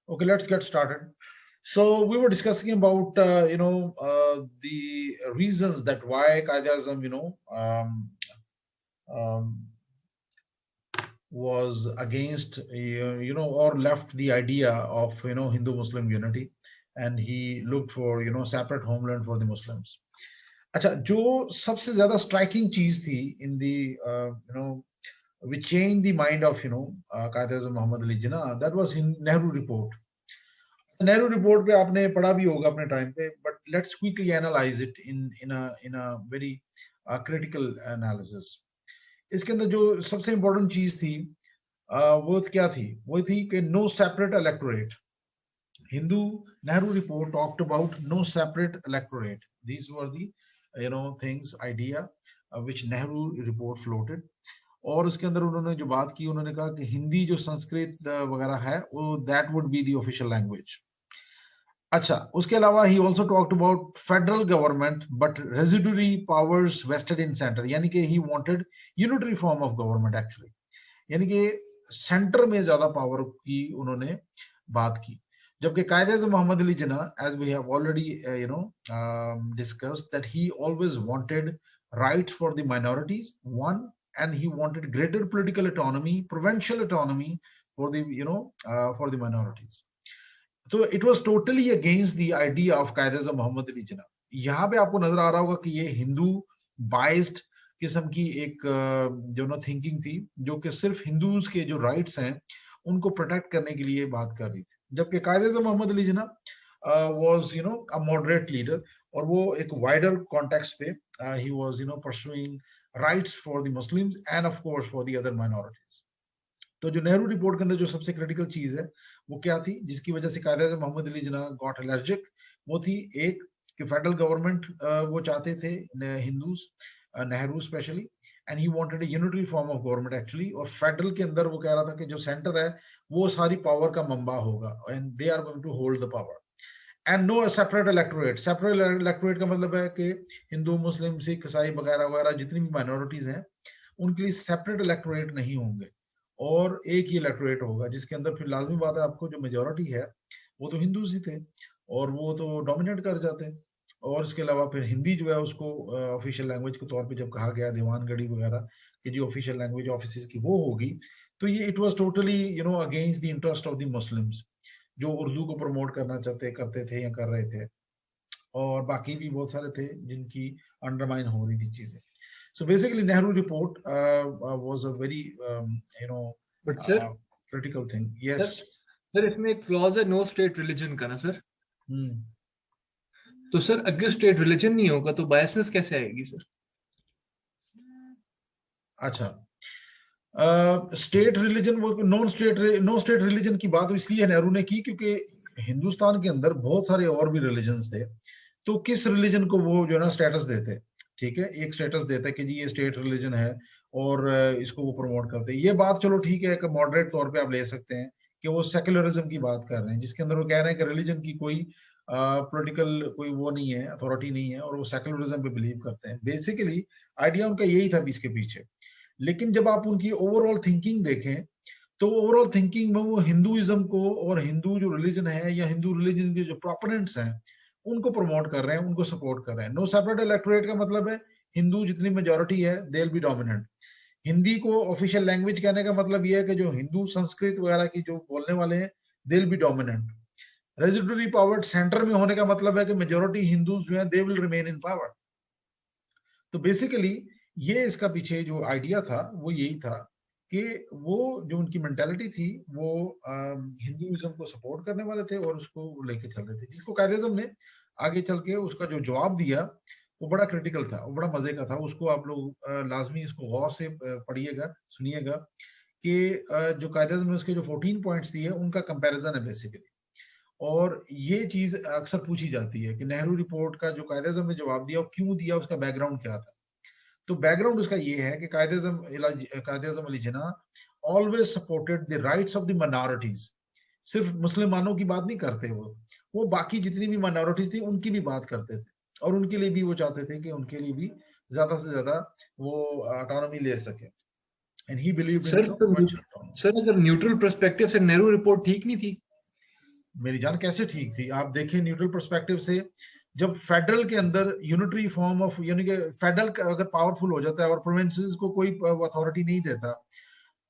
Okay, let's get started. So we were discussing about the reasons that why Qaeda-Azam was against or left the idea of Hindu-Muslim unity, and he looked for separate homeland for the Muslims. अच्छा, जो सबसे ज्यादा striking चीज थी इन दी which changed the mind of Qaeda-Azam Muhammad Ali Jinnah, that was in Nehru report. Nehru report पे आपने पढ़ा भी होगा अपने टाइम पे, but let's quickly analyse it in a very critical analysis. इसके अंदर जो सबसे इंपॉर्टेंट चीज थी वो क्या थी? वो थी कि no separate electorate. Hindu Nehru report talked about no separate electorate. These were the things, idea which Nehru report floated. और उसके अंदर उन्होंने जो बात की, उन्होंने कहा कि हिंदी जो संस्कृत वगैरह है वो that would be the official language. अच्छा, उसके अलावा he also talked about federal government but residuary powers vested in centre, यानी कि he wanted unitary form of government actually, यानी कि सेंटर में ज्यादा पावर की उन्होंने बात की. जबकि Qaeda-Azam Muhammad Ali Jinnah, as we have already discussed, that he always wanted rights for the minorities, one, and he wanted greater political autonomy, provincial autonomy for the for the minorities. So it was totally against the idea of Qaeda-Azam Muhammad Ali Jinnah. यहाँ पे आपको नजर आ रहा होगा कि ये Hindu biased किस्म की एक थिंकिंग थी, जो कि सिर्फ हिंदूज के जो राइट्स हैं उनको प्रोटेक्ट करने के लिए बात कर रही थी. जबकि Qaeda-Azam Muhammad Ali Jinnah was a moderate leader, और वो एक wider context पे he was pursuing rights for the Muslims and of course for the other minorities. तो जो नेहरू रिपोर्ट के अंदर जो सबसे क्रिटिकल चीज है वो क्या थी, जिसकी वजह से Qaeda-Azam Muhammad Ali Jinnah got allergic, वो थी एक कि फेडरल गवर्नमेंट वो चाहते थे Hindus, Nehru specially, and he wanted a unitary form of government actually. और फेडरल के अंदर वो कह रहा था कि जो सेंटर है वो सारी पावर का मंबा होगा and they are going to hold the power. And no separate electorate. Separate electorate का मतलब है कि हिंदू, मुस्लिम, सिख, ईसाई वगैरह वगैरह जितनी भी माइनॉरिटीज हैं उनके लिए सेपरेट इलेक्टोरेट नहीं होंगे और एक ही इलेक्टोरेट होगा, जिसके अंदर फिर लाजमी बात है आपको जो मेजोरिटी है वो तो हिंदूज ही थे और वो तो डोमिनेट कर जाते हैं. और इसके अलावा फिर हिंदी जो है उसको ऑफिशियल लैंग्वेज के तौर पे जब कहा गया देवानगढ़ी वगैरह कि जो ऑफिशियल लैंग्वेज ऑफिस की वो होगी, तो ये it was totally against the interest of the Muslims, जो उर्दू को प्रमोट करना करते थे या कर रहे थे, और बाकी भी बहुत सारे थे जिनकी अंडरमाइन हो रही थी चीजें. So basically, Nehru report was a very, but sir, critical thing. Yes. Sir इसमें एक क्लॉज है नो स्टेट रिलीजन का ना सर. तो सर अगर स्टेट रिलीजन नहीं होगा तो बायसनेस कैसे आएगी सर? अच्छा, स्टेट रिलीजन, वो नो स्टेट रिलीजन की बात इसलिए नेहरू ने की क्योंकि हिंदुस्तान के अंदर बहुत सारे और भी रिलीजन्स थे, तो किस रिलीजन को वो जो है ना स्टेटस देते. ठीक है, एक स्टेटस देता है कि जी ये स्टेट रिलीजन है और इसको वो प्रमोट करते हैं. ये बात चलो ठीक है, एक मॉडरेट तौर पे आप ले सकते हैं कि वो सेक्युलरिज्म की बात कर रहे हैं, जिसके अंदर वो कह रहे हैं कि रिलीजन की कोई पॉलिटिकल कोई वो नहीं है, अथॉरिटी नहीं है, और वो सेक्युलरिज्म पे बिलीव करते हैं. बेसिकली आइडिया उनका यही था इसके पीछे. लेकिन जब आप उनकी ओवरऑल थिंकिंग देखें तो ओवरऑल थिंकिंग में वो हिंदुइज्म को और हिंदू जो रिलीजन है या हिंदू रिलीजन के जो प्रोपोनेंट्स हैं उनको प्रमोट कर रहे हैं, उनको सपोर्ट कर रहे हैं. नो सेपरेट इलेक्टोरेट का मतलब है हिंदू जितनी मेजोरिटी है they will be dominant. Hindi को ऑफिशियल लैंग्वेज कहने का मतलब यह है कि जो हिंदू संस्कृत वगैरह की जो बोलने वाले हैं they will be dominant. Residuary power centre में होने का मतलब है कि मेजोरिटी हिंदूज जो है they will remain in power. तो बेसिकली ये इसका पीछे जो आइडिया था वो यही था कि वो जो उनकी मेंटालिटी थी वो हिंदुइज्म को सपोर्ट करने वाले थे और उसको लेके चल रहे थे, जिसको Qaeda-Azam ने आगे चल के उसका जो जवाब दिया वो बड़ा क्रिटिकल था, वो बड़ा मजे का था. उसको आप लोग लाजमी इसको गौर से पढ़िएगा, सुनिएगा कि जो Qaeda-Azam ने उसके जो 14 पॉइंट्स दिए उनका कंपैरिजन है बेसिकली. और ये चीज अक्सर पूछी जाती है कि नेहरू रिपोर्ट का जो Qaeda-Azam ने जवाब दिया वो क्यों दिया, उसका बैकग्राउंड क्या था. तो बैकग्राउंड उसका ये है कि Qaeda-Azam Ali Jinnah always supported the rights of the minorities. सिर्फ मुसलमानों की बात नहीं करते वो बाकी जितनी भी माइनॉरिटीज थी उनकी भी बात करते थे, और उनके लिए भी वो चाहते थे कि उनके लिए भी ज्यादा से ज्यादा वो ऑटोनॉमी ले सके. And he believed in sir अगर न्यूट्रल पर्सपेक्टिव से नेहरू रिपोर्ट ठीक नहीं थी. मेरी जान कैसे ठीक थी? आप देखें न्यूट्रल पर्सपेक्टिव से, जब फेडरल के अंदर यूनिटरी फॉर्म ऑफ, यानी कि फेडरल अगर पावरफुल हो जाता है और प्रोविंसेस को कोई अथॉरिटी नहीं देता,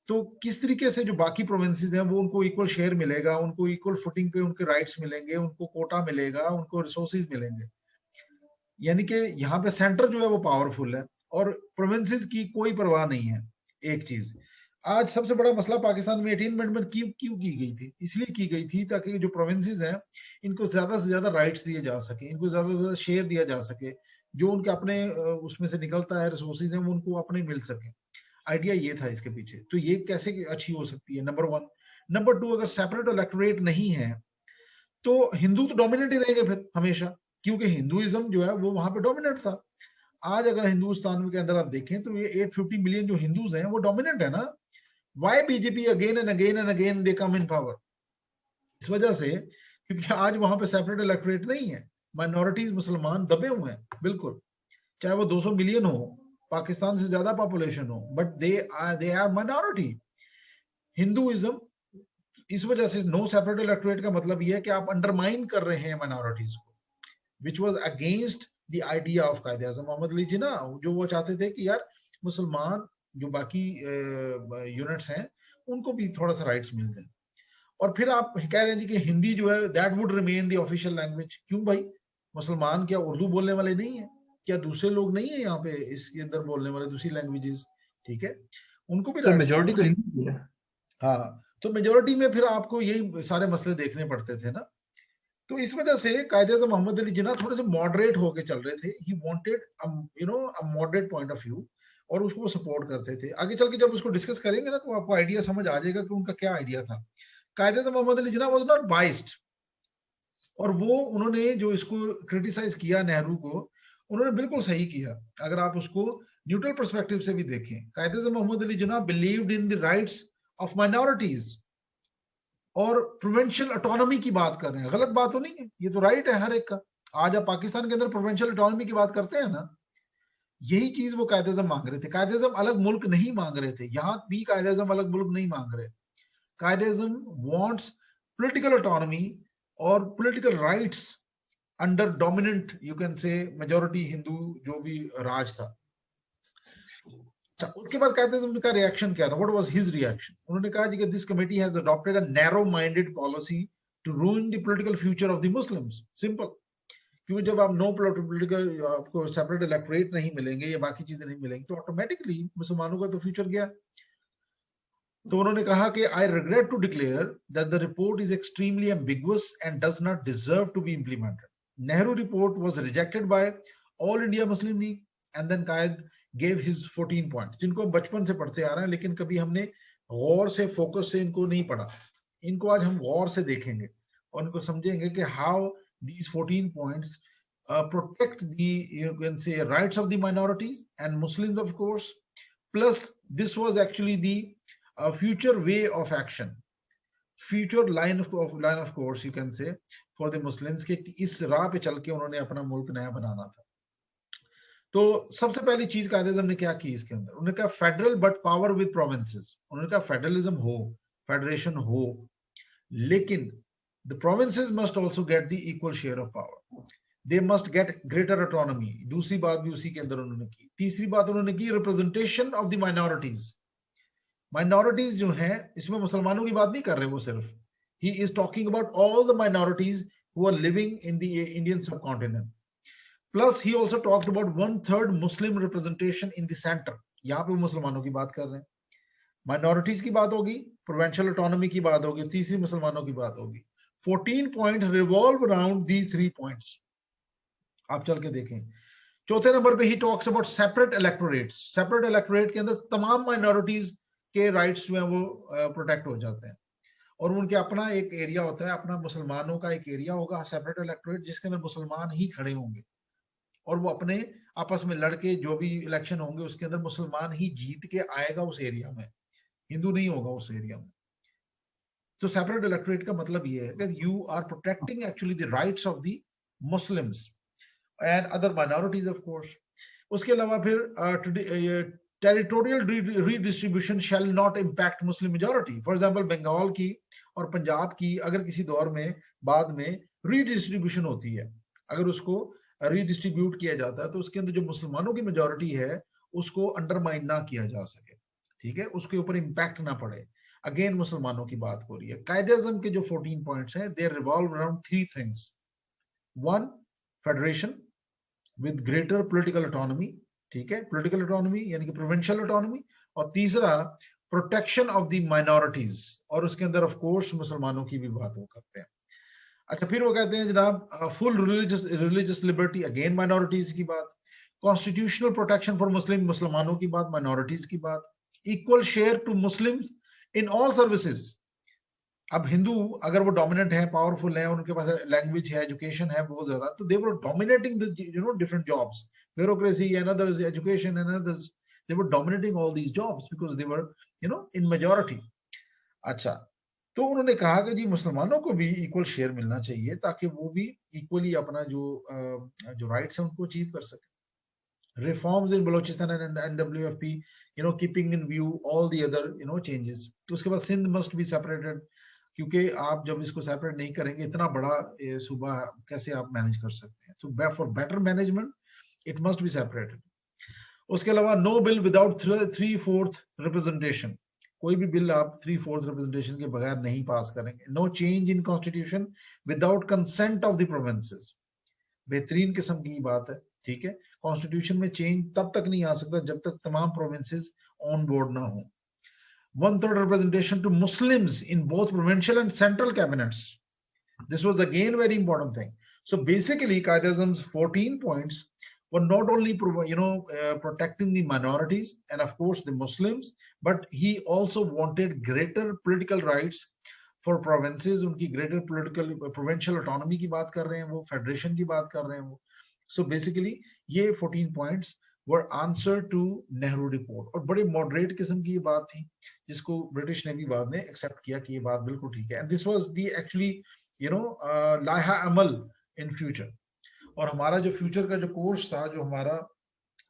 तो किस तरीके से जो बाकी प्रोविंसेस हैं वो उनको इक्वल शेयर मिलेगा, उनको इक्वल फुटिंग पे उनके राइट्स मिलेंगे, उनको कोटा मिलेगा, उनको रिसोर्सेज मिलेंगे। यानी कि यहाँ पे सेंटर जो है वो पावरफुल है और प्रोविंसेस की कोई परवाह नहीं है। एक चीज, आज सबसे बड़ा मसला पाकिस्तान में 18 अमेंडमेंट क्यों क्यों की गई थी? इसलिए की गई थी ताकि जो प्रोविंसेस हैं इनको ज्यादा से ज्यादा राइट्स दिए जा सके, इनको ज्यादा से ज्यादा शेयर दिया जा सके, जो उनके अपने उसमें से निकलता है रिसोर्सेज हैं वो उनको अपने मिल सके। आइडिया ये था इसके पीछे। तो ये कैसे अच्छी हो सकती है? Number one. नंबर टू, अगर सेपरेट इलेक्टोरेट नहीं है तो हिंदू तो डोमिनेट ही रहेंगे फिर हमेशा, क्योंकि हिंदुइज्म जो है वो वहां पे डोमिनेट था। आज अगर हिंदुस्तान के अंदर आप देखें तो ये 850 मिलियन जो हिंदूज हैं वो डोमिनेंट है ना। Why BJP again and again they come in power? इस वजह से, क्योंकि आज वहां पे सेपरेट इलेक्टोरेट नहीं है, माइनॉरिटीज मुसलमान दबे हुए हैं बिल्कुल, चाहे वो 200 मिलियन हो, पाकिस्तान से ज्यादा पॉपुलेशन हो, but they are minority. Hinduism, इस वजह से नो सेपरेट इलेक्टोरेट का मतलब यह है कि आप अंडरमाइन कर रहे हैं माइनॉरिटीज को, which was against the idea of कायदे आजम मोहम्मद अली जिन्ना, जो वो चाहते थे कि यार मुसलमान जो बाकी यूनिट्स हैं उनको भी थोड़ा सा राइट्स मिल जाए। और फिर आप कह रहे हैं जी कि हिंदी जो है that would remain the official language. क्यों भाई? मुसलमान क्या उर्दू बोलने वाले नहीं है? क्या दूसरे लोग नहीं है यहाँ पे इसके अंदर बोलने वाले दूसरी लैंग्वेजेस? ठीक है, उनको भी सर राइट्स मेजोरिटी तो मिलते हैं। हिंदी की है। हाँ, तो मेजोरिटी में फिर आपको यही सारे मसले देखने पड़ते थे ना। तो इस वजह से कायदे-ए-आज़म मोहम्मद अली जिन्ना थोड़े से मॉडरेट होके चल रहे थे। He wanted a moderate point of view, और उसको वो सपोर्ट करते थे। आगे चल के जब उसको डिस्कस करेंगे ना तो आपको आइडिया समझ आ जाएगा कि उनका क्या आइडिया था। कायदे-ए-आज़म मोहम्मद अली जिन्ना वाज नॉट बाइस्ड, और वो उन्होंने जो इसको क्रिटिसाइज किया नेहरू को, उन्होंने बिल्कुल सही किया। अगर आप उसको न्यूट्रल पर्सपेक्टिव से भी देखें, Quaid e Azam Mohammad Ali Jinnah believed in the rights of minorities और प्रोविंशियल ऑटोनॉमी की बात कर रहे हैं। गलत बात तो नहीं है, ये तो राइट है हर एक का। आज आप पाकिस्तान के अंदर प्रोविंशियल ऑटोनॉमी की बात करते हैं ना, यही चीज वो कायदे-ए-आज़म मांग रहे थे। कायदे-ए-आज़म अलग मुल्क नहीं मांग रहे थे, यहां भी कायदे-ए-आज़म अलग मुल्क नहीं मांग रहे। कायदे-ए-आज़म वांट्स पॉलिटिकल ऑटोनॉमी और political rights under dominant, you can say, majority Hindu जो भी राज था। उसके बाद कायदे-ए-आज़म का रिएक्शन क्या था? What was his reaction? उन्होंने कहा जी कि this committee has adopted a narrow minded policy to ruin the political future of the Muslims. Simple. क्योंकि जब आप नो पॉलिटिकल, आपको सेपरेट इलेक्टोरेट नहीं मिलेंगे या बाकी चीजें नहीं मिलेंगी तो ऑटोमेटिकली मुसलमानों का तो फ्यूचर गया। तो उन्होंने कहा कि I regret to declare that the report is extremely ambiguous and does not deserve to be implemented. Nehru report was rejected by All India Muslim League, and then Quaid gave his 14 point, जिनको बचपन से पढ़ते आ रहे हैं लेकिन कभी हमने गौर से, फोकस से इनको नहीं पढ़ा। इनको आज हम गौर से देखेंगे और इनको समझेंगे कि how these 14 points protect the, you can say, rights of the minorities and Muslims, of course. Plus, this was actually the future way of action, future line of course, you can say, for the Muslims कि इस राह पे चल के उन्होंने अपना मुल्क नया बनाना था। तो सबसे पहली चीज कायदे-ए-आज़म ने क्या की इसके अंदर? उन्होंने कहा federal but power with provinces. उन्होंने कहा फेडरलिज्म हो, फेडरेशन हो, लेकिन the provinces must also get the equal share of power. They must get greater autonomy. दूसरी बात भी उसी के अंदर उन्होंने की। तीसरी बात उन्होंने की, representation of the minorities. Minorities जो हैं, इसमें मुसलमानों की बात नहीं कर रहे वो सिर्फ। He is talking about all the minorities who are living in the Indian subcontinent. Plus, he also talked about 1/3 Muslim representation in the center. यहाँ पे मुसलमानों की बात कर रहे हैं। माइनॉरिटीज की बात होगी, प्रोविंशियल ऑटोनॉमी की बात होगी, तीसरी मुसलमानों की बात होगी। 14 point revolve around these 3 points. आप चल के देखें। चौथे नंबर पे he talks about separate electorates. Separate electorate के अंदर तमाम माइनॉरिटीज के राइट्स जो है वो प्रोटेक्ट हो जाते हैं, और उनके अपना एक एरिया होता है, अपना मुसलमानों का एक एरिया होगा सेपरेट इलेक्टोरेट, जिसके अंदर मुसलमान ही खड़े होंगे, और वो अपने आपस में लड़के जो भी इलेक्शन होंगे उसके अंदर मुसलमान ही जीत के आएगा उस एरिया में, हिंदू नहीं होगा उस एरिया में। तो सेपरेट इलेक्टोरेट का मतलब ये है कि you are protecting actually the rights of the Muslims and other minorities of course. उसके अलावा फिर territorial redistribution shall not impact Muslim majority. For example Bengal की और पंजाब की अगर किसी दौर में बाद में रीडिस्ट्रीब्यूशन होती है, अगर उसको रीडिस्ट्रीब्यूट किया जाता है तो उसके अंदर जो मुसलमानों की मेजोरिटी है उसको अंडरमाइन ना किया जा सके, ठीक है, उसके ऊपर इम्पैक्ट ना पड़े। अगेन मुसलमानों की बात हो रही है। कायदे-ए-आज़म के जो 14 पॉइंट्स हैं दे revolve around three things. One, federation with greater political autonomy, ठीक है, पॉलिटिकल ऑटोनॉमी यानी कि प्रोविंशियल ऑटोनॉमी। और तीसरा, प्रोटेक्शन ऑफ द माइनॉरिटीज, और उसके अंदर ऑफ कोर्स मुसलमानों की भी बात वो करते हैं। अच्छा, फिर वो कहते हैं जनाब full religious liberty, again minorities की बात। कॉन्स्टिट्यूशनल प्रोटेक्शन फॉर मुस्लिम, मुसलमानों की बात, माइनॉरिटीज की बात। Equal share to Muslims in all services. अब हिंदू अगर वो डोमिनेंट है, पावरफुल है, उनके पास लैंग्वेज है, एजुकेशन है बहुत ज्यादा, तो they were dominating the different jobs, bureaucracy and others, education and others, they were dominating all these jobs because they were in majority. अच्छा, तो उन्होंने कहा कि जी मुसलमानों को भी इक्वल शेयर मिलना चाहिए ताकि वो भी इक्वली अपना जो राइट्स है उनको अचीव कर सके। Reforms in Balochistan and NWFP, keeping in view all the other, changes. तो उसके बाद सिंध must be separated, क्योंकि आप जब इसको सेपरेट नहीं करेंगे इतना बड़ा सूबा कैसे आप मैनेज कर सकते हैं। So for better management, it must be separated. उसके अलावा नो बिल विदाउट 3/4 रिप्रेजेंटेशन, कोई भी बिल आप 3/4 रिप्रेजेंटेशन के बगैर नहीं पास करेंगे। No change in constitution without consent of the provinces, बेहतरीन किस्म की बात है, ठीक है। कॉन्स्टिट्यूशन में चेंज तब तक नहीं आ सकता जब तक तमाम प्रोविंसेस ऑन बोर्ड ना हो। 1/3 representation to Muslims in both provincial and central cabinets. This was again very important thing. So basically, Qaeda-e-Azam's 14 points were not only protecting the minorities and of course the Muslims, but he also wanted greater political rights for provinces. उनकी greater political provincial autonomy की बात कर रहे हैं वो, federation की बात कर रहे हैं वो। So basically ये 14 points were answer to Nehru report, और बड़ी मॉडरेट किस्म की ये बात थी जिसको ब्रिटिश ने भी बाद में एक्सेप्ट किया कि ये बात बिल्कुल ठीक है। And this was the actually लाहा अमल इन फ्यूचर। और हमारा जो फ्यूचर का जो कोर्स था, जो हमारा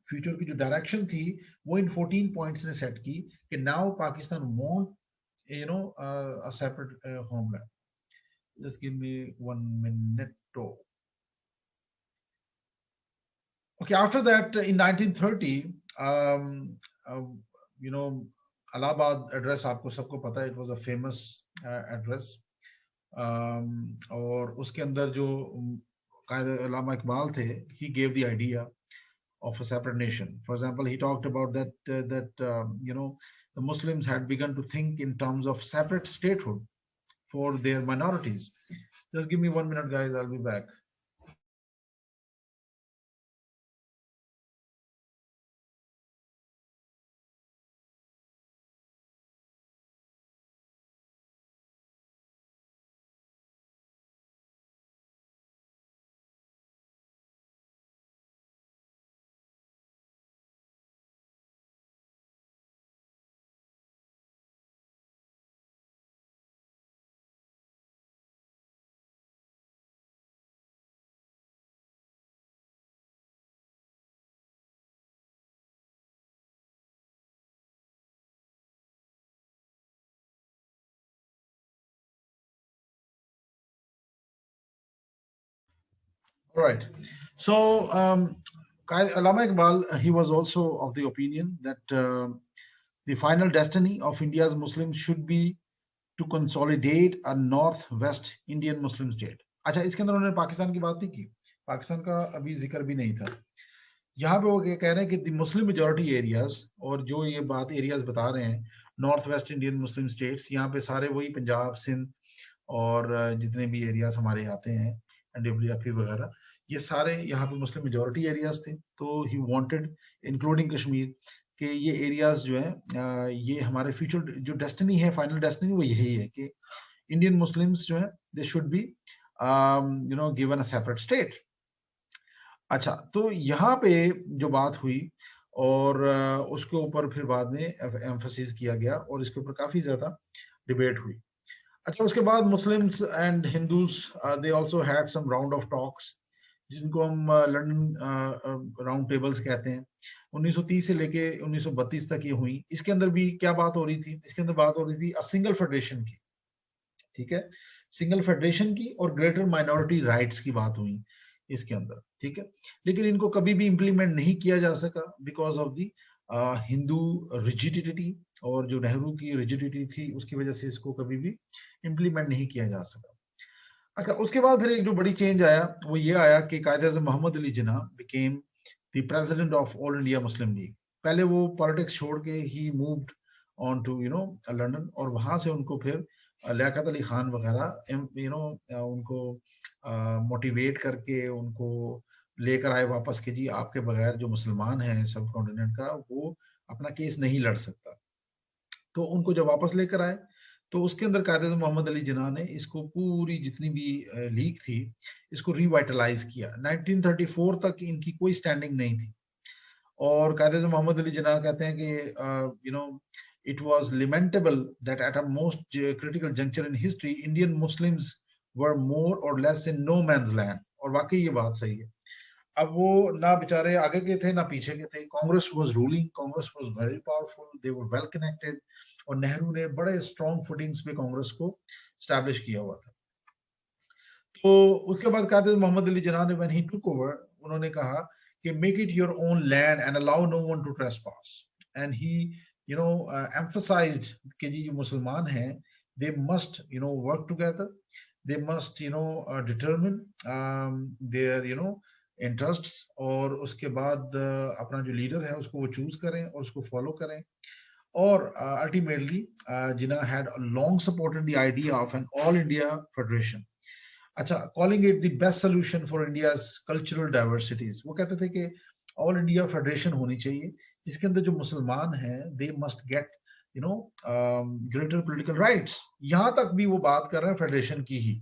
फ्यूचर की जो डायरेक्शन थी, वो इन 14 पॉइंट्स ने सेट की कि now Pakistan want a separate homeland. Just give me 1 minute. Okay, after that, in 1930, Allahabad address आपको सबको पता है, it was a famous address. और उसके अंदर जो अल्लामा इकबाल थे, he gave the idea of a separate nation. For example, he talked about that the Muslims had begun to think in terms of separate statehood for their minorities. Just give me 1 minute, guys. I'll be back. All right. So, Allama Iqbal, he was also of the opinion that the final destiny of India's Muslims should be to consolidate a northwest Indian Muslim state. अच्छा, इसके अंदर उन्होंने पाकिस्तान की बात नहीं की, पाकिस्तान का अभी जिक्र भी नहीं था। यहाँ पे वो कह रहे हैं कि मुस्लिम मेजॉरिटी एरियाज, और जो ये बात एरियाज बता रहे हैं north West Indian Muslim states, यहाँ पे सारे वही पंजाब, सिंध और जितने भी एरियाज हमारे आते हैं, NWFP वगैरह, ये सारे यहाँ पे मुस्लिम मेजॉरिटी एरियाज थे। तो ही वांटेड इंक्लूडिंग कश्मीर कि ये एरियाज जो है ये हमारे फ्यूचर जो डेस्टिनी है, फाइनल डेस्टिनी वो यही है कि इंडियन मुस्लिम्स जो है they should be given a separate state. अच्छा, तो यहाँ पे जो बात हुई और उसके ऊपर फिर बाद में एम्फसिस किया गया और इसके ऊपर काफी ज्यादा डिबेट हुई। अच्छा, उसके बाद Muslims and Hindus they also had some round of talks जिनको हम लंदन राउंड टेबल्स कहते हैं, 1930 से लेके 1932 तक ये हुई। इसके अंदर भी क्या बात हो रही थी? इसके अंदर बात हो रही थी अ सिंगल फेडरेशन की, ठीक है, सिंगल फेडरेशन की और ग्रेटर माइनॉरिटी राइट्स की बात हुई इसके अंदर, ठीक है। लेकिन इनको कभी भी इंप्लीमेंट नहीं किया जा सका because of the Hindu rigidity, और जो नेहरू की रिजिडिटी थी उसकी वजह से इसको कभी भी इंप्लीमेंट नहीं किया जा सका। अच्छा, उसके बाद फिर एक जो बड़ी चेंज आया वो ये आया कि Quaid e Azam Mohammad Ali Jinnah became the president of All India Muslim League. पहले वो पॉलिटिक्स छोड़ के ही मूव्ड ऑन टू लंदन, और वहां से उनको फिर लियाकत अली खान वगैरह उनको मोटिवेट करके उनको लेकर आए वापस कि जी आपके बगैर जो मुसलमान हैं सब कॉन्टिनेंट का वो अपना केस नहीं लड़ सकता। तो उनको जब वापस लेकर आए तो उसके अंदर कायदे मोहम्मद अली जिन्ना ने इसको पूरी जितनी भी लीग थी इसको रिवाइटलाइज किया। 1934 तक इनकी कोई स्टैंडिंग नहीं थी, और कायदे मोहम्मद अली जिन्ना कहते हैं कि it was lamentable that at a most critical juncture in history Indian Muslims were more or less in no man's land। और वाकई ये बात सही है। अब वो ना बेचारे आगे के थे ना पीछे के थे। Congress was ruling, Congress was very powerful, they were well connected, और नेहरू ने बड़े स्ट्रॉन्ग फुटिंग्स पे कांग्रेस को स्टैब्लिश किया हुआ था। तो उसके बाद कादिर मोहम्मद अली जिन्ना ने व्हेन ही टुक ओवर, उन्होंने कहा कि make it your own land and allow no one to trespass. And he emphasized कि जी जो मुसलमान हैं they must work together, they must determine their interests, और उसके बाद अपना जो लीडर है उसको वो चूज करें और उसको फॉलो करें। और ultimately Jinnah had long supported the idea of an all India federation। अच्छा, calling it the best solution for India's cultural diversities। वो कहते थे कि ऑल इंडिया फेडरेशन होनी चाहिए जिसके अंदर जो मुसलमान हैं they must get greater political rights. यहां तक भी वो बात कर रहे हैं फेडरेशन की ही,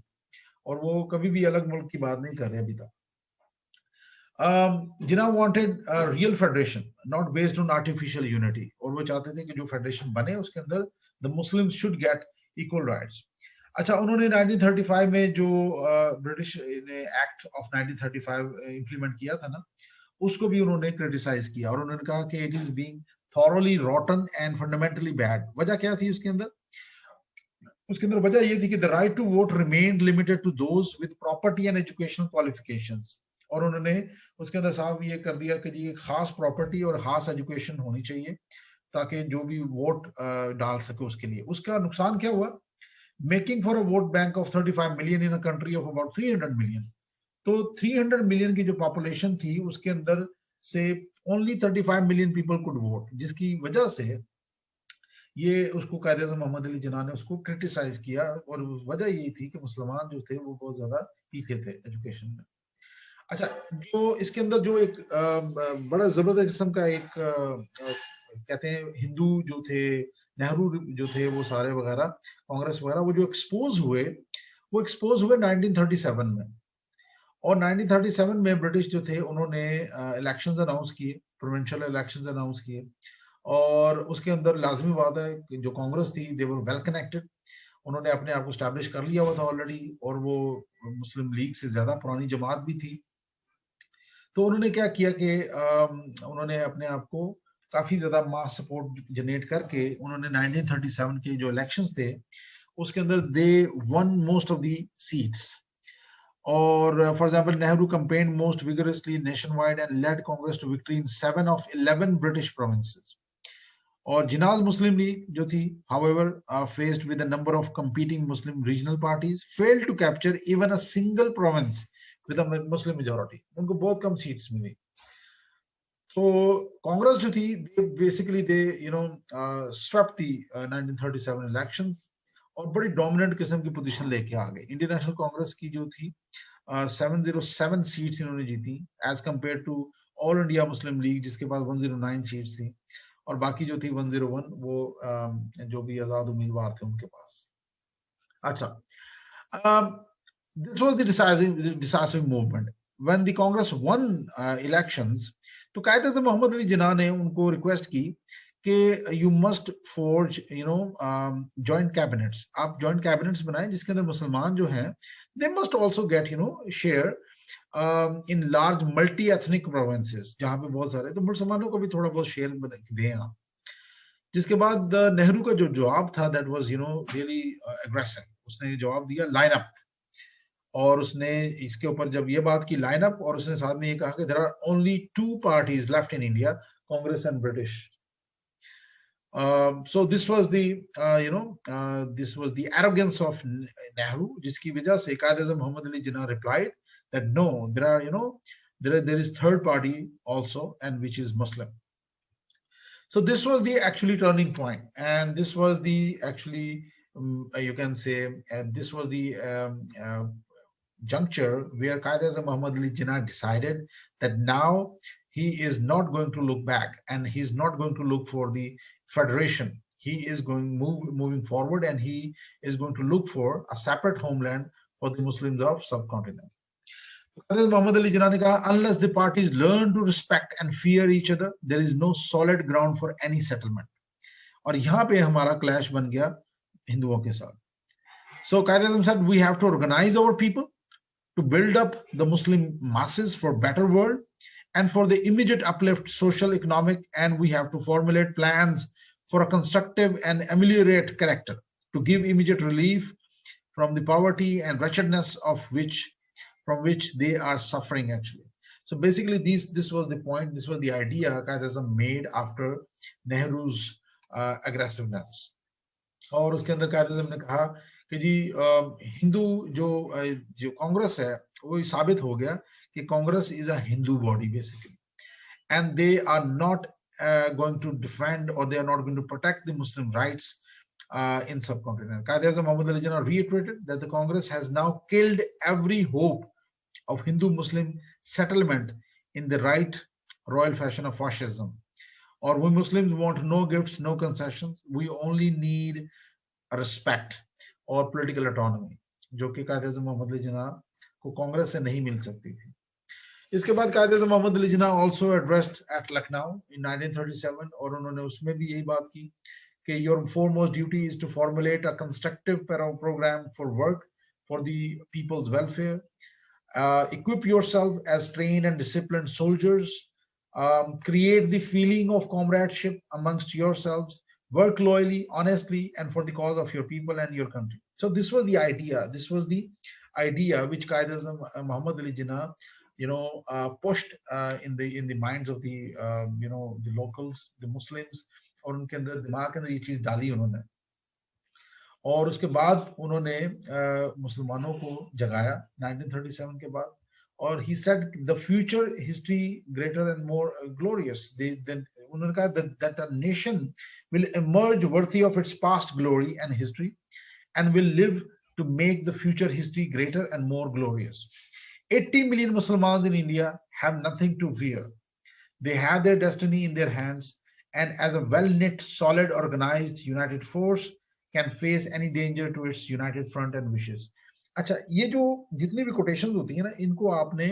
और वो कभी भी अलग मुल्क की बात नहीं कर रहे अभी तक। Jinnah wanted real federation not based on artificial unity, और वो चाहते थे कि जो फेडरेशन बने उसके अंदर the Muslims should get equal rights. अच्छा, उन्होंने 1935 में जो ब्रिटिश ने एक्ट ऑफ 1935 इंप्लीमेंट किया था ना, उसको भी उन्होंने क्रिटिसाइज किया, और उन्होंने कहा कि it is being thoroughly रॉटन and fundamentally bad. वजह क्या थी उसके अंदर? उसके अंदर वजह ये थी कि the right to vote remain limited to those with property and educational qualifications. और उन्होंने उसके अंदर साहब ये कर दिया कि जी एक खास प्रॉपर्टी और खास एजुकेशन होनी चाहिए ताकि जो भी वोट डाल सके उसके लिए। उसका नुकसान क्या हुआ? Making for a vote bank of 35 million in a country of about 300 million. तो 300 मिलियन की जो पॉपुलेशन थी उसके अंदर से only 35 million people could vote, जिसकी वजह से ये उसको कायदे मोहम्मद अली जिन्ना ने उसको क्रिटिसाइज किया। और वजह यही थी कि मुसलमान जो थे वो बहुत ज्यादा पीछे थे एजुकेशन में। अच्छा, जो इसके अंदर जो एक बड़ा जबरदस्त किस्म का एक कहते हैं हिंदू जो थे, नेहरू जो थे वो सारे वगैरह कांग्रेस वगैरह वो जो एक्सपोज हुए, वो एक्सपोज हुए 1937 में। और 1937 में ब्रिटिश जो थे उन्होंने इलेक्शंस अनाउंस किए, प्रोविंशियल इलेक्शंस अनाउंस किए, और उसके अंदर लाजमी बात है कि जो कांग्रेस थी दे वर वेल कनेक्टेड, उन्होंने अपने आप को स्टैब्लिश कर लिया हुआ था ऑलरेडी, और वो मुस्लिम लीग से ज्यादा पुरानी जमात भी थी। तो उन्होंने क्या किया कि उन्होंने अपने आप को काफी ज्यादा मास सपोर्ट जनरेट करके उन्होंने 1937 के जो इलेक्शंस थे उसके अंदर they won most of the seats. और for example Nehru campaign most vigorously nationwide and led Congress to victory in 7 of 11 British provinces. और जिनाज मुस्लिम लीग जो थी however faced with a number of competing Muslim regional parties failed to capture even a single province with a Muslim majority। उनको बहुत कम seats मिली। तो कांग्रेस जो थी basically they swept the 1937 election और बड़ी डोमिनेंट किस्म की पोजीशन लेके आ गए। इंडियन नेशनल कांग्रेस की जो थी 707 सीट्स इन्होंने जीती as compare to All India Muslim League जिसके पास 109 सीट्स थी, और बाकी जो थी 101 वो जो भी आजाद उम्मीदवार थे उनके पास। अच्छा, this was the decisive movement when the Congress won elections। तो कायदे से मोहम्मद अली जिन्ना ने उनको रिक्वेस्ट की कि you must forge joint cabinets, आप जॉइंट कैबिनेट्स बनाएं जिसके अंदर मुसलमान जो हैं they must also get share in large multi ethnic provinces, जहां पे बहुत सारे, तो मुसलमानों को भी थोड़ा बहुत शेयर दें आप। जिसके बाद नेहरू का जो जवाब था, दैट वाज रियली एग्रेसिव। उसने जवाब दिया लाइन अप, और उसने इसके ऊपर जब ये बात की लाइन अप, और उसने साथ में ये कहा कि there are only two parties left in India, Congress and British. So this was the this was the arrogance of Nehru, जिसकी वजह से कायद-ए-आज़म मोहम्मद अली जिन्ना replied that no, there are there is third party also, and which is Muslim. So this was the actually turning point, and this was the actually you can say this was the juncture where Qaid-e-Azam Muhammad Ali Jinnah decided that now he is not going to look back, and he's not going to look for the federation. He is moving forward, and he is going to look for a separate homeland for the Muslims of subcontinent. Qaid Muhammad Ali Jinnah ne kaha, unless the parties learn to respect and fear each other, there is no solid ground for any settlement. और यहाँ पे हमारा clash बन गया हिंदुओं के साथ. So Qaid said, we have to organize our people to build up the Muslim masses for better world and for the immediate uplift, social, economic, and we have to formulate plans for a constructive and ameliorate character to give immediate relief from the poverty and wretchedness from which they are suffering actually. So basically this was the point, this was the idea Qaid-e-Azam made after Nehru's aggressiveness. और उसके अंदर Qaid-e-Azam ने कहा कि जी हिंदू जो कांग्रेस है वो साबित हो गया कि Congress is a Hindu body basically, and they are not going to defend, or they are not going to protect the Muslim rights in subcontinent. Qaid-e-Azam Muhammad Ali Jinnah reiterated that the Congress has now killed every hope of Hindu-Muslim settlement in the right royal fashion of fascism. Or we Muslims want no gifts, no concessions. We only need respect और political autonomy, जो कि कायद-ए-आज़म मोहम्मद अली जिन्ना को कांग्रेस से नहीं मिल सकती थी. इसके बाद कायद-ए-आज़म मोहम्मद अली जिन्ना आल्सो एड्रेस्ड एट लखनऊ इन 1937, और उन्होंने उसमें भी यही बात की कि your foremost duty is to formulate a constructive program for work for the people's welfare. Equip yourself as trained and disciplined soldiers. Create the feeling of comradeship amongst yourselves. Work loyally, honestly, and for the cause of your people and your country. So this was the idea. This was the idea which Qaid-e-Azam Muhammad Ali Jinnah, pushed in the minds of the the locals, the Muslims, और उनके अंदर दिमाग के अंदर ये चीज डाली उन्होंने. और उसके बाद उन्होंने मुसलमानों को जगाया 1937 के बाद, और he said the future history greater and more glorious. उन्होंने कहा that a nation will emerge worthy of its past glory and history and will live to make the future history greater and more glorious. 80 million Muslims in India have nothing to fear. They have their destiny in their hands, and as a well-knit, solid, organized, united force can face any danger to its united front and wishes. अच्छा, ये जो जितनी भी quotations होती है ना, इनको आपने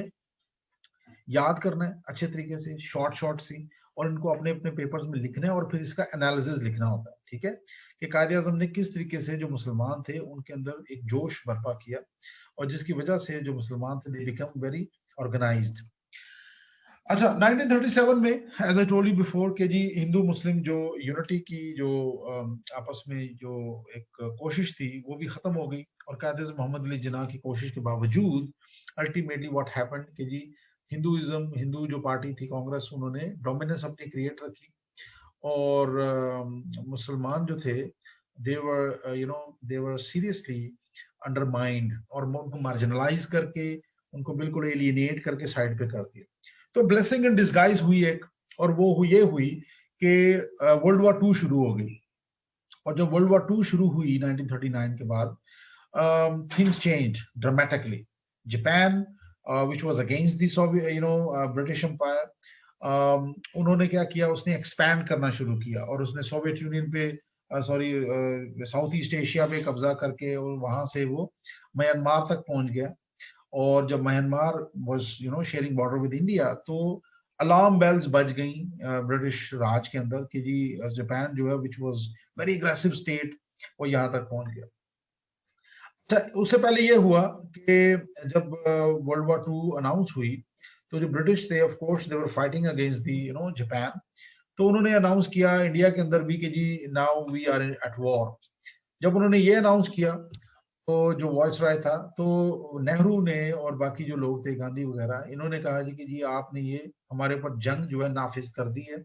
याद करना है अच्छे तरीके से, शॉर्ट सी, और इनको अपने अपने पेपर्स में लिखना है, और फिर इसका एनालिसिस लिखना होता है. ठीक है, कि कायद-ए-आज़म ने किस तरीके से जो मुसलमान थे उनके अंदर एक जोश बर्पा किया, और जिसकी वजह से जो मुसलमान थे दे बिकम वेरी ऑर्गेनाइज्ड. अच्छा, 1937 में as I told you before कि जी हिंदू मुस्लिम जो यूनिटी की जो आपस में जो एक कोशिश थी वो भी खत्म हो गई, और कायद-ए-आज़म मोहम्मद अली जिन्ना की कोशिश के बावजूद अल्टीमेटली व्हाट हैपेंड कि जी हिंदू जो पार्टी थी कांग्रेस, उन्होंने डोमिनेंस अपनी क्रिएट रखी, और मुसलमान जो थे दे वर सीरियसली अंडरमाइंड, और उनको मार्जिनलाइज करके उनको बिल्कुल एलियनेट करके साइड पे कर दिया. तो ब्लेसिंग इन डिस्गाइज हुई एक, और वो ये हुई कि वर्ल्ड वॉर 2 शुरू हो गई, और जब वर्ल्ड वॉर 2 शुरू हुई 1939 के बाद, things change dramatically. Japan which was against the Soviet, British Empire, उन्होंने क्या किया, उसने एक्सपैंड करना शुरू किया, और उसने सोवियत यूनियन पे साउथ ईस्ट एशिया पे कब्जा करके, और वहां से वो म्यांमार तक पहुंच गया. और जब Myanmar was sharing border with India, तो अलार्म बेल्स बज गई ब्रिटिश राज के अंदर कि जी जापान जो है which was very aggressive state, वो यहाँ तक पहुंच गया. उससे पहले ये हुआ कि जब वर्ल्ड वॉर टू अनाउंस हुई, तो जो ब्रिटिश थे, of course they were fighting against the Japan. तो उन्होंने अनाउंस किया इंडिया के अंदर भी कि जी now we are at war. जब उन्होंने ये अनाउंस किया, तो जो वॉइस राय था, तो नेहरू ने और बाकी जो लोग थे, गांधी वगैरह, इन्होंने कहा जी कि जी आपने ये हमारे ऊपर जंग जो है नाफिज कर दी है,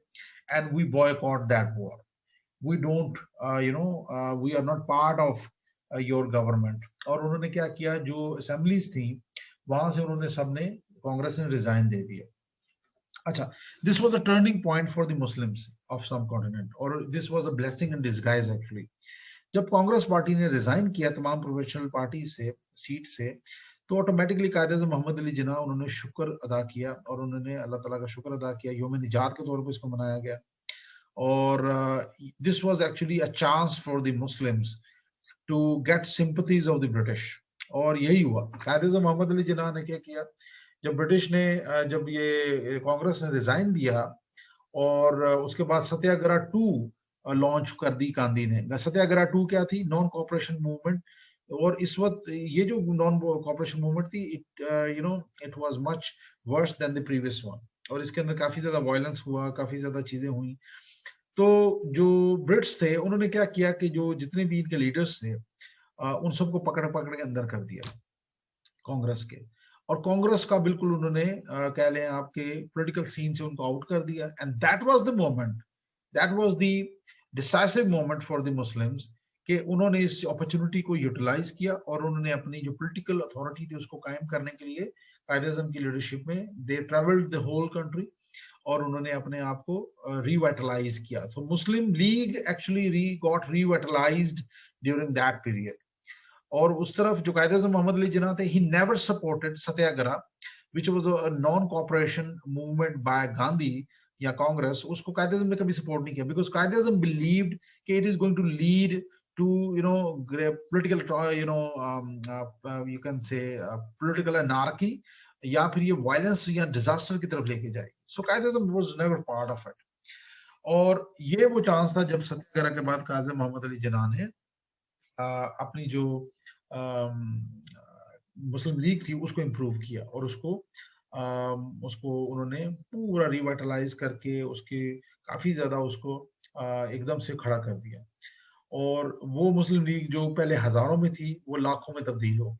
and we boycott that war. We don't we are not part of your government. और उन्होंने क्या किया, जो असेंबलीज थी वहां से उन्होंने सबने, कांग्रेस ने रिजाइन दे दिया। अच्छा, this was a turning point for the Muslims of सब कॉन्टिनेंट, और this was a blessing in disguise actually. जब कांग्रेस पार्टी ने रिजाइन किया तमाम प्रोफेशनल पार्टी से, सीट से, तो ऑटोमेटिकली कायदे मोहम्मद अली जिन्ना उन्होंने शुक्र अदा किया, और उन्होंने अल्लाह ताला का शुक्र अदा किया, यौम निजात के तौर पर इसको मनाया गया। और this was actually a chance for the Muslims to get sympathies of the British. और यही हुआ, कायदे मोहम्मद अली जिन्ना ने क्या किया, जब ब्रिटिश ने जब ये कांग्रेस ने रिजाइन दिया, और उसके बाद सत्याग्रह टू लॉन्च कर दी गांधी ने। सत्याग्रह टू क्या थी? Non cooperation movement. और इस वक्त ये जो नॉन कॉपरेशन मूवमेंट थी, it it was much worse than the previous one, और इसके अंदर काफी ज्यादा वायलेंस हुआ, काफी ज्यादा चीजें हुई। तो जो ब्रिट्स थे उन्होंने क्या किया कि जो जितने भी इनके लीडर्स थे, उन सबको पकड़ पकड़ के अंदर कर दिया कांग्रेस के। और कांग्रेस का बिल्कुल उन्होंने कह लें आपके पॉलिटिकल सीन से उनको आउट कर दिया। And that was the moment, that was the decisive moment for the Muslims, कि उन्होंने इस अपॉर्चुनिटी को यूटिलाइज किया, और उन्होंने अपनी जो पॉलिटिकल अथॉरिटी थी उसको कायम करने के लिए कायदे-ए-आज़म की लीडरशिप में दे ट्रेवल्ड द होल कंट्री, और उन्होंने अपने आप को रिवाइटलाइज किया। तो मुस्लिम लीग एक्चुअली री गॉट रिवाइटलाइज्ड ड्यूरिंग दैट पीरियड। और उस तरफ जो कायदे-ए-आज़म मोहम्मद अली जिन्ना थे, he never supported Satyagraha which was a non cooperation movement by Gandhi या कांग्रेस, उसको कायदे-ए-आज़म ने कभी सपोर्ट नहीं किया, बिकॉज कायदे-ए-आज़म बिलीव्ड कि it is going to lead to political you can say political anarchy, या फिर ये वायलेंस या डिजास्टर की तरफ लेके जाएगी। So Quaid e Azam was never part of it. और ये वो चांस था जब सत्याग्रह के बाद काज़ी मोहम्मद अली जिन्ना ने अपनी जो मुस्लिम लीग थी उसको इम्प्रूव किया, और उसको उन्होंने पूरा रिवाइटलाइज करके उसके काफी ज्यादा उसको एकदम से खड़ा कर दिया। और वो मुस्लिम लीग जो पहले हजारों में थी वो लाखों में तब्दील हो गई।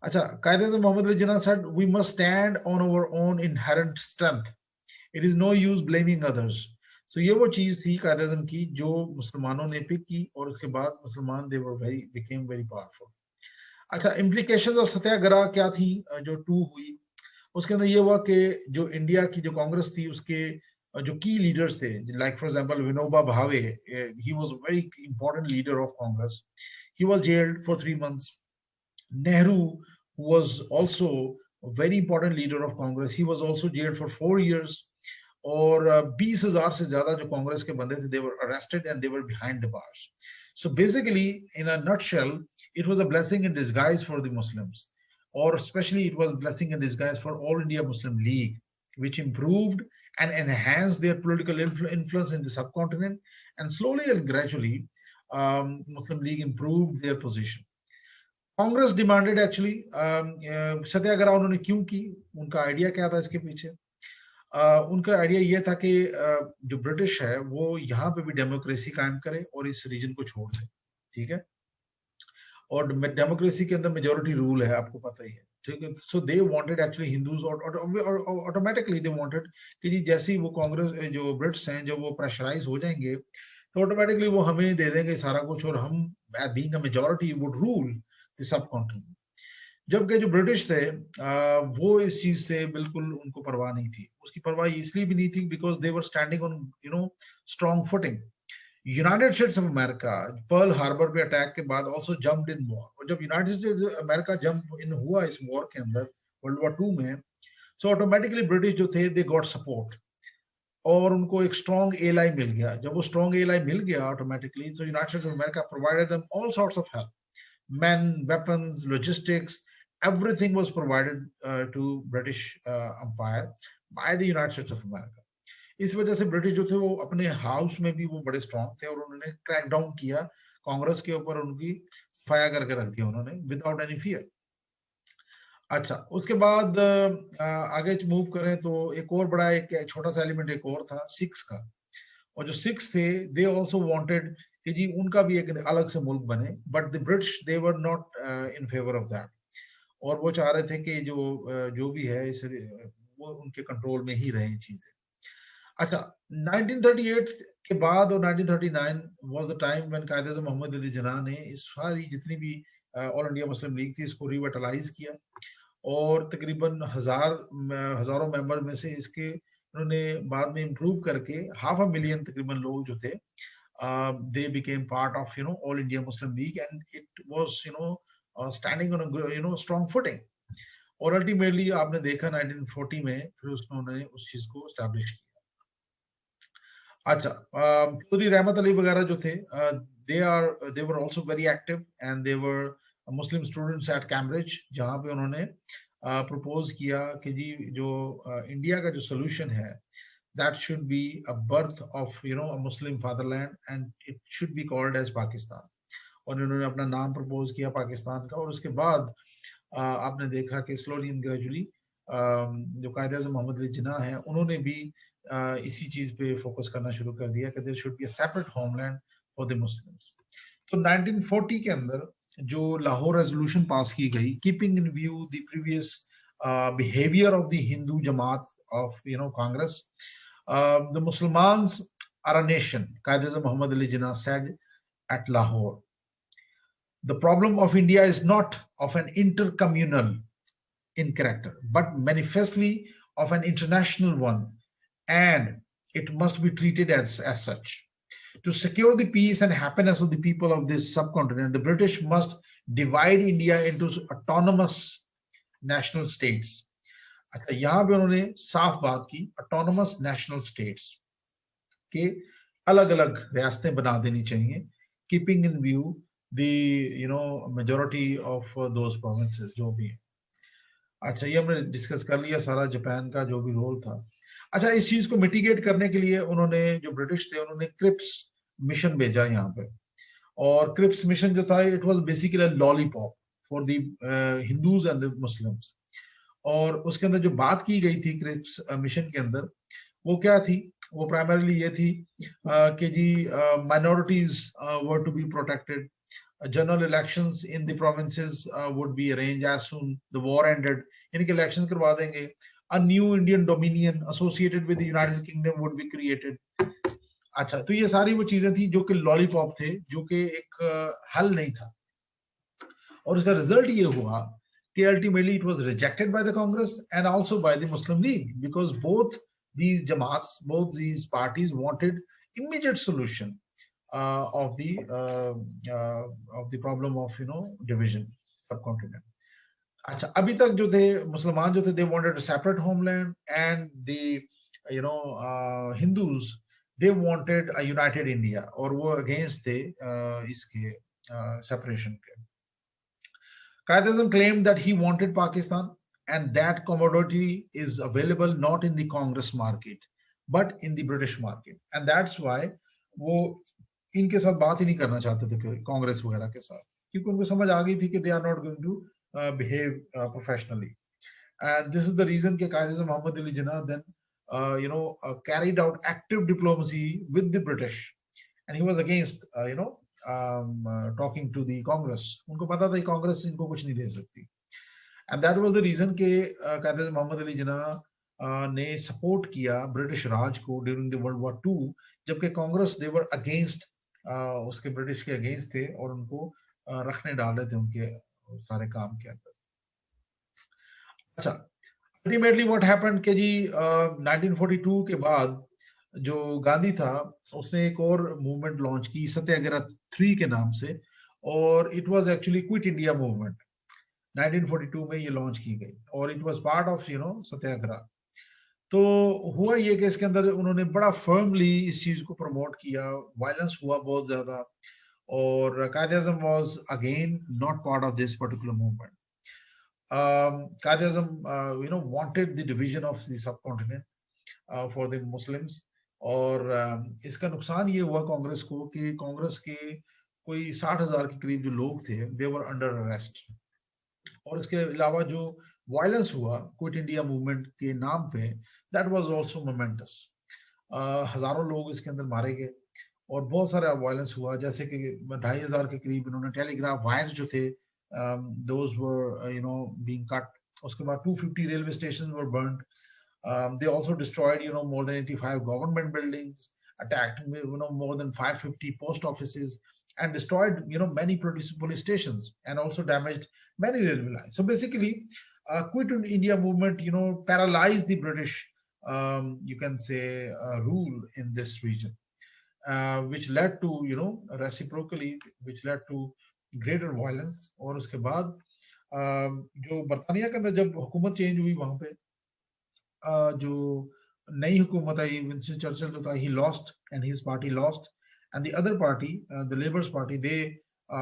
अच्छा, कायदे आज़म मोहम्मद अली जिन्ना said we must stand on our own inherent strength, it is no use blaming others। so ये वो चीज थी कायदे आज़म की जो मुसलमानों ने पिक की, और उसके बाद मुसलमान they were very became very powerful। अच्छा, इम्प्लीकेशंस ऑफ सत्याग्रह क्या थी जो टू हुई? उसके अंदर ये हुआ कि जो इंडिया की जो कांग्रेस थी उसके जो की लीडर्स थे, like for example Vinoba Bhave, he was a very important leader of Congress, he was gelled for 3 months। Nehru, who was also a very important leader of Congress, he was also jailed for 4 years। और 20,000 से ज्यादा जो कांग्रेस के बंदे थे, they were arrested and they were behind the bars। So basically, in a nutshell, it was a blessing in disguise for the Muslims, or especially it was a blessing in disguise for All India Muslim League, which improved and enhanced their political influence in the subcontinent, and slowly and gradually, Muslim League improved their position। Congress demanded actually satyagraha उन्होंने क्यों की, उनका idea क्या था इसके पीछे? उनका idea ये था कि जो ब्रिटिश है वो यहाँ पे भी डेमोक्रेसी कायम करे और इस रीजन को छोड़ दे, ठीक है? और डेमोक्रेसी के अंदर मेजोरिटी रूल है, आपको पता ही है, ठीक है? सो दे वांटेड एक्चुअली हिंदूज, और ऑटोमेटिकली दे वांटेड कि जी जैसे ही वो कांग्रेस जो ब्रिट्स हैं जब वो प्रेशराइज हो जाएंगे, तो ऑटोमेटिकली वो हमें दे देंगे सारा कुछ, और हम being a majority would rule the sub continent. जबकि जो ब्रिटिश थे वो इस चीज से बिल्कुल उनको परवाह नहीं थी। उसकी परवाह इसलिए भी नहीं थी because they were standing on strong footing. United States of America Pearl Harbor पे अटैक के बाद ऑल्सो जम्प्ड इन वॉर, और जब United states America jump in हुआ इस वॉर के अंदर, वर्ल्ड वॉर टू में, सो ऑटोमेटिकली ब्रिटिश जो थे दे गॉट सपोर्ट, और उनको एक स्ट्रॉन्ग एलाई मिल गया। जब वो स्ट्रॉन्ग एलाई मिल गया ऑटोमेटिकली, तो United States of America provided them all sorts of help, men, weapons, logistics, everything was provided to British Empire by the United States of America। इस वजह से ब्रिटिश जो थे वो अपने हाउस में भी वो बड़े स्ट्रॉन्ग थे, और उन्होंने क्रैक डाउन किया कांग्रेस के ऊपर, उनकी फाया करके रख दिया उन्होंने विदाउट एनी फियर। अच्छा, उसके बाद आगे मूव करें तो एक और बड़ा एक छोटा सा एलिमेंट एक और था सिक्स का। और जो सिक्स थे दे आल्सो वांटेड कि जी उनका भी एक अलग से मुल्क बने, but the British they were not in favour of that. और वो चाह रहे थे कि जो भी है इस वो उनके कंट्रोल में ही रहे चीजें। अच्छा, 1938 के बाद और 1939 was the time when Quaid e Azam Mohammad Ali Jinnah ने इस सारी जितनी भी ऑल इंडिया मुस्लिम लीग थी इसको रिविटलाइज किया, और तकरीबन हजारों मेंबर में से इसके उन्होंने बाद में इम्प्रूव करके 500,000 तकरीबन लोग जो थे they became part of all India Muslim League, and it was standing on a strong footing. और अल्टीमेटली आपने देखा 1940 में फिर उन्होंने उस चीज को एस्टैब्लिश किया। अच्छा, चौधरी रहमत अली वगैरह जो थे they were also very active, and they were Muslim students at Cambridge, जहां पे उन्होंने प्रपोज किया कि जी जो इंडिया का जो सोल्यूशन है that should be a birth of a Muslim fatherland, and it should be called as Pakistan. और उन्होंने अपना नाम प्रपोज किया पाकिस्तान का। और उसके बाद आपने देखा कि स्लोली एंड ग्रेजुअली जो कायद-ए-आज़म मोहम्मद अली जिन्ना है उन्होंने भी इसी चीज पे फोकस करना शुरू कर दिया कि there should be a separate homeland for the Muslims. तो 1940 के अंदर जो लाहौर रेजोल्यूशन पास की गई, keeping in view the previous behavior of the Hindu Jamaat of Congress, the Muslimans are a nation, Qaid-e-Azam Muhammad Ali Jinnah said at Lahore. The problem of India is not of an intercommunal in character, but manifestly of an international one, and it must be treated as such. To secure the peace and happiness of the people of this subcontinent, the British must divide India into autonomous national states. अच्छा, यहां पे उन्होंने साफ बात की autonomous national states के अलग अलग रियासतें बना देनी चाहिए, keeping in view the majority of those provinces जो भी है। अच्छा, ये हमने डिस्कस कर लिया सारा जापान का जो भी रोल था। अच्छा, इस चीज को मिटिगेट करने के लिए उन्होंने जो ब्रिटिश थे उन्होंने क्रिप्स मिशन भेजा यहाँ पे, और क्रिप्स मिशन जो था it was basically lollipop for the Hindus and the Muslims. और उसके अंदर जो बात की गई थी क्रिप्स मिशन के अंदर वो क्या थी, वो प्राइमरीली ये थी कि जी minorities were to be protected, general elections in the provinces would be arrange as soon the war ended, इनके इलेक्शन करवा देंगे, a new Indian dominion associated with the United Kingdom would be created. अच्छा, तो ये सारी वो चीजें थी जो कि लॉलीपॉप थे, जो कि एक हल नहीं था। और उसका रिजल्ट ये हुआ ultimately it was rejected by the Congress and also by the Muslim League, because both these Jamaats, both these parties wanted immediate solution of the problem of division subcontinent. अच्छा, अभी तक जो थे मुसलमान जो थे they wanted a separate homeland, and the Hindus they wanted a united India, और वो against थे इसके separation के। Qaid-e-Azam claimed that he wanted Pakistan, and that commodity is available not in the Congress market but in the British market, and that's why वो इनके साथ बात ही नहीं करना चाहते थे फिर कांग्रेस वगैरह के साथ, क्योंकि उनको समझ आ गई थी कि they are not going to behave professionally. And this is the reason कि Qaid-e-Azam Muhammad Ali Jinnah then carried out active diplomacy with the British, and he was against talking to the Congress. उनको पता था कि कांग्रेस इनको कुछ नहीं दे सकती, and that was the reason कि कायद-ए-आज़म मोहम्मद अली जिन्ना ने सपोर्ट किया ब्रिटिश राज को ड्यूरिंग द वर्ल्ड वॉर 2, जबकि कांग्रेस दे वर अगेंस्ट, उसके ब्रिटिश के अगेंस्ट थे और उनको रखने डाल रहे थे उनके सारे काम के अंदर। अच्छा, अल्टीमेटली व्हाट हैपेंड कि जी 1942 के बाद जो गांधी था उसने एक और मूवमेंट लॉन्च की सत्याग्रह 3 के नाम से, और it was actually quit India movement 1942 में ये लॉन्च की गई, और इट वाज पार्ट ऑफ सत्याग्रह। तो हुआ ये कि इसके अंदर उन्होंने बड़ा फर्मली इस चीज को प्रमोट किया, वायलेंस हुआ बहुत ज्यादा, और Quaid-e-Azam was again not part of this particular movement. Qaid-e-Azam wanted the division of the subcontinent for the Muslims, और इसका नुकसान ये हुआ कांग्रेस को कि कांग्रेस के कोई 60,000 के करीब जो लोग थे, दे वर अंडर अरेस्ट। और इसके अलावा जो वायलेंस हुआ क्विट इंडिया मूवमेंट के नाम पे, दैट वाज आल्सो मोमेंटस। हजारों लोग इसके अंदर मारे गए और बहुत सारा वायलेंस हुआ, जैसे कि 2,500 के करीब इन्होंने टेलीग्राफ वायर्स जो थे, दोज वर बीइंग कट। उसके बाद 250 railway station were burned. They also destroyed, more than 85 government buildings, attacked, more than 550 post offices, and destroyed, many police stations, and also damaged many railway lines. So basically, Quit India movement, paralyzed the British, you can say, rule in this region, which led to, reciprocally, which led to greater violence. और उसके बाद जो बर्तानिया के अंदर जब हुकूमत change हुई वहां पे, जो नई हुकूमत आई, विंस्टन चर्चिल जो था, he lost and his party lost, and the other party, the Labour's party, they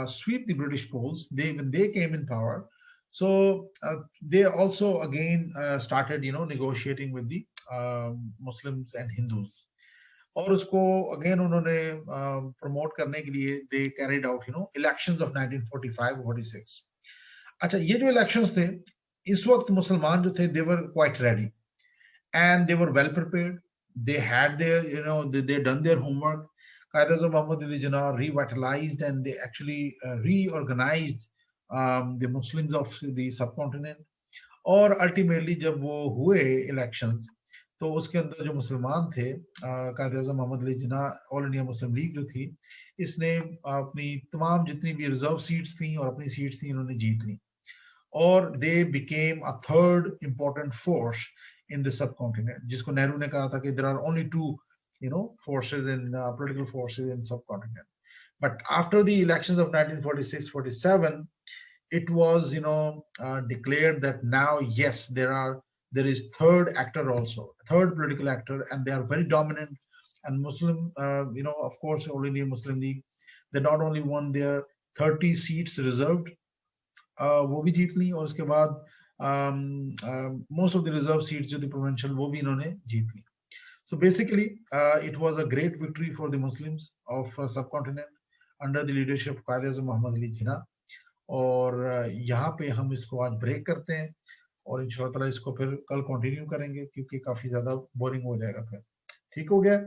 sweep the British polls. When they came in power, so they also again started, negotiating with the Muslims and Hindus. और उसको again उन्होंने promote करने के लिए they carried out, elections of 1945-46. अच्छा, ये जो elections थे, इस वक्त मुसलमान जो थे, they were quite ready and they were well prepared. They had their, they done their homework. Qaeda Muhammad Ali Jinnah revitalized and they actually reorganized the Muslims of the subcontinent. और ultimately जब वो हुए elections, तो उसके अंदर जो मुसलमान थे, Quaid e Azam Mohammad Ali Jinnah, All India Muslim League जो थी, इसने अपनी तमाम जितनी भी रिजर्व सीट्स थी और अपनी सीट्स थी, इन्होंने जीत ली। और they became a third important force in the subcontinent, जिसको नेहरू ने कहा था कि there are only two forces in political forces in subcontinent. But after the elections of 1946-47, it was declared that now, yes, there is third actor also, third political actor, and they are very dominant. And Muslim, of course, All India Muslim League, they not only won their 30 seats reserved, वो भी जीत ली, और उसके बाद most of the reserve seats जो थी provincial, वो भी इन्होंने जीत ली. So basically, it was a great victory for the Muslims of subcontinent under the leadership of Qaeda Muhammad Ali Jinnah. और यहाँ पे हम इसको आज ब्रेक करते हैं और इंशाल्लाह ताला इसको फिर कल कंटिन्यू करेंगे, क्योंकि काफी ज्यादा बोरिंग हो जाएगा फिर। ठीक हो गया?